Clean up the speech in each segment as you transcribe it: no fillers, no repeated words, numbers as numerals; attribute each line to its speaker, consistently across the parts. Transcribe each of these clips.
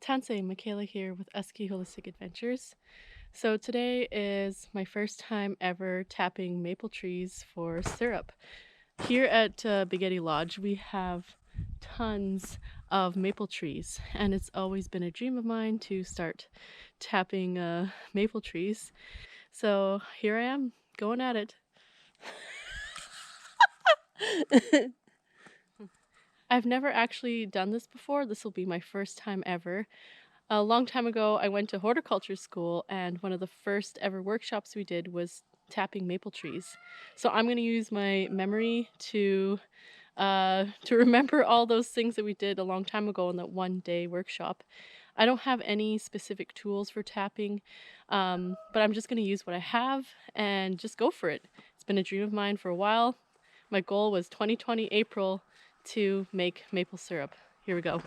Speaker 1: Tansei, Michaela here with Esky Holistic Adventures. So today is my first time ever tapping maple trees for syrup. Here at Big Eddy Lodge, we have tons of maple trees, and it's always been a dream of mine to start tapping maple trees. So here I am, going at it. I've never actually done this before. This will be my first time ever. A long time ago, I went to horticulture school, and one of the first ever workshops we did was tapping maple trees. So I'm going to use my memory to remember all those things that we did a long time ago in that one-day workshop. I don't have any specific tools for tapping, but I'm just going to use what I have and just go for it. It's been a dream of mine for a while. My goal was 2020 April to make maple syrup. Here we go.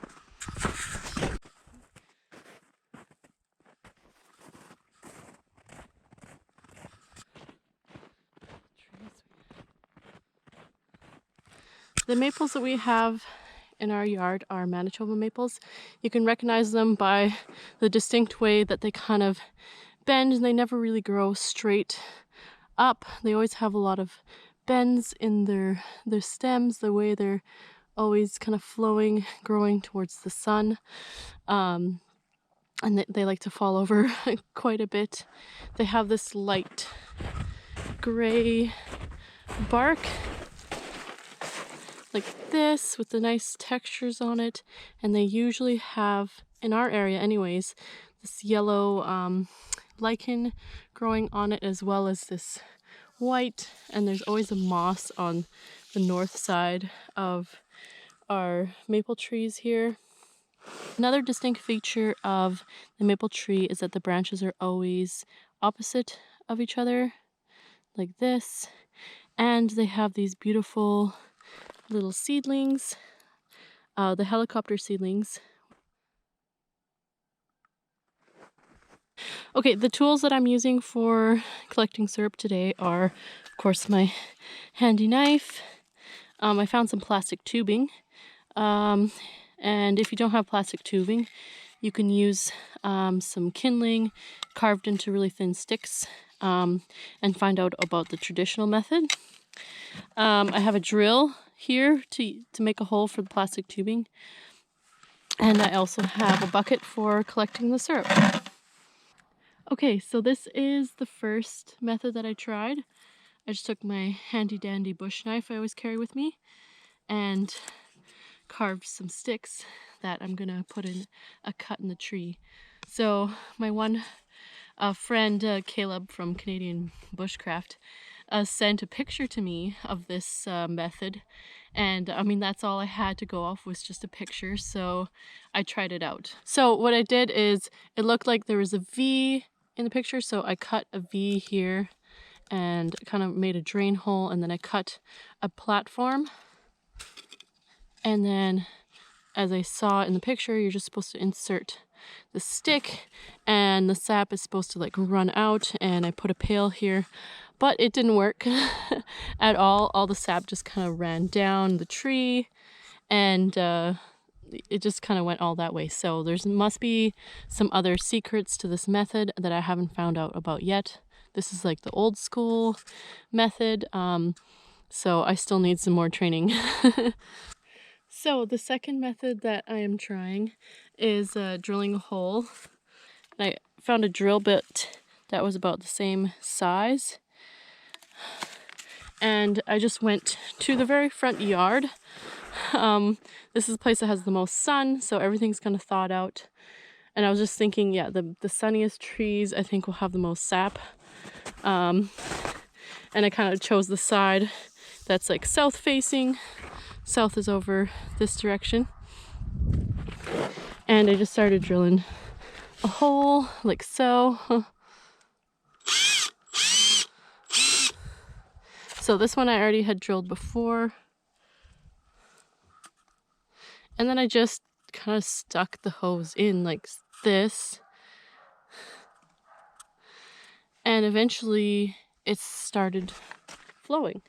Speaker 1: The maples that we have in our yard are Manitoba maples. You can recognize them by the distinct way that they kind of bend, and they never really grow straight up. They always have a lot of bends in their stems, the way they're always kind of flowing, growing towards the sun. And they like to fall over quite a bit. They have this light gray bark like this with the nice textures on it, and they usually have, in our area anyways, this yellow lichen growing on it, as well as this white, and there's always a moss on the north side of our maple trees here. Another distinct feature of the maple tree is that the branches are always opposite of each other like this, and they have these beautiful little seedlings, the helicopter seedlings. Okay, the tools that I'm using for collecting syrup today are, of course, my handy knife. I found some plastic tubing, and if you don't have plastic tubing, you can use some kindling carved into really thin sticks, and find out about the traditional method. I have a drill here to make a hole for the plastic tubing, and I also have a bucket for collecting the syrup. Okay, so this is the first method that I tried. I just took my handy dandy bush knife I always carry with me and carved some sticks that I'm gonna put in a cut in the tree. So my one friend Caleb from Canadian Bushcraft sent a picture to me of this method, and I mean, that's all I had to go off, was just a picture, so I tried it out. So what I did is, it looked like there was a V in the picture, so I cut a V here and kind of made a drain hole, and then I cut a platform, and then, as I saw in the picture, you're just supposed to insert the stick and the sap is supposed to like run out, and I put a pail here, but it didn't work at all. All the sap just kind of ran down the tree, and it just kind of went all that way. So there must be some other secrets to this method that I haven't found out about yet. This is like the old school method, so I still need some more training. So the second method that I am trying is drilling a hole. I found a drill bit that was about the same size, and I just went to the very front yard. This is the place that has the most sun, so everything's kind of thawed out. And I was just thinking, yeah, the sunniest trees I think will have the most sap. And I kind of chose the side that's like south facing. South is over this direction. And I just started drilling a hole like so. So this one I already had drilled before. And then I just kind of stuck the hose in like this. And eventually it started flowing.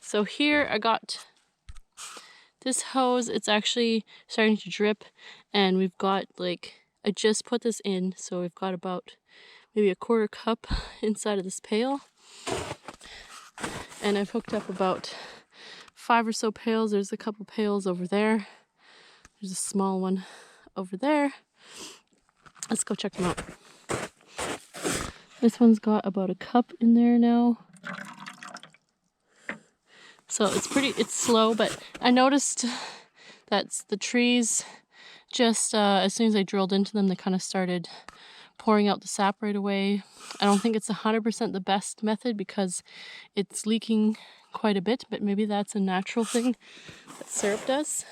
Speaker 1: So here I got this hose. It's actually starting to drip, and we've got like I just put this in, so we've got about maybe a quarter cup inside of this pail. And I've hooked up about 5 or so pails. There's a couple pails over there. There's a small one over there. Let's go check them out. This one's got about a cup in there now. So it's slow, but I noticed that the trees, just as soon as I drilled into them, they kind of started pouring out the sap right away. I don't think it's 100% the best method because it's leaking quite a bit, but maybe that's a natural thing that syrup does.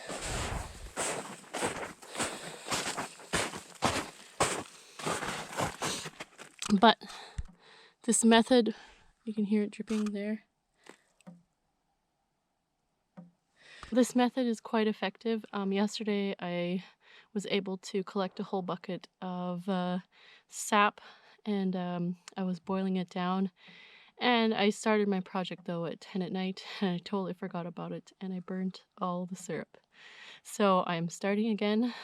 Speaker 1: But this method, you can hear it dripping there. This method is quite effective. Yesterday I was able to collect a whole bucket of sap, and I was boiling it down. And I started my project though at 10 at night, and I totally forgot about it, and I burnt all the syrup. So I'm starting again.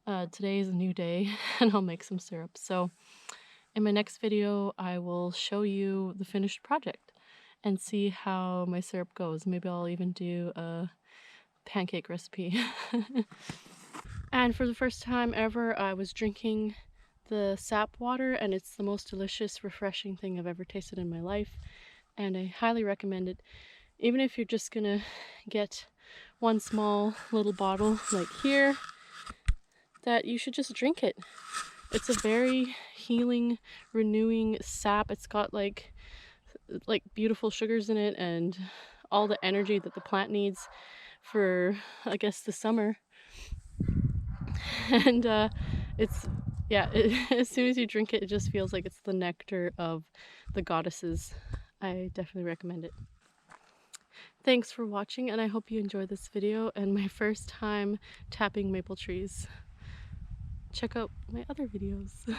Speaker 1: Today is a new day, and I'll make some syrup. So in my next video, I will show you the finished project and see how my syrup goes. Maybe I'll even do a pancake recipe. And for the first time ever, I was drinking the sap water, and it's the most delicious, refreshing thing I've ever tasted in my life, and I highly recommend it. Even if you're just gonna get one small little bottle like here, that you should just drink it. It's a very healing, renewing sap. It's got like beautiful sugars in it and all the energy that the plant needs for, I guess, the summer. And as soon as you drink it, it just feels like it's the nectar of the goddesses. I definitely recommend it. Thanks for watching, and I hope you enjoyed this video and my first time tapping maple trees. Check out my other videos.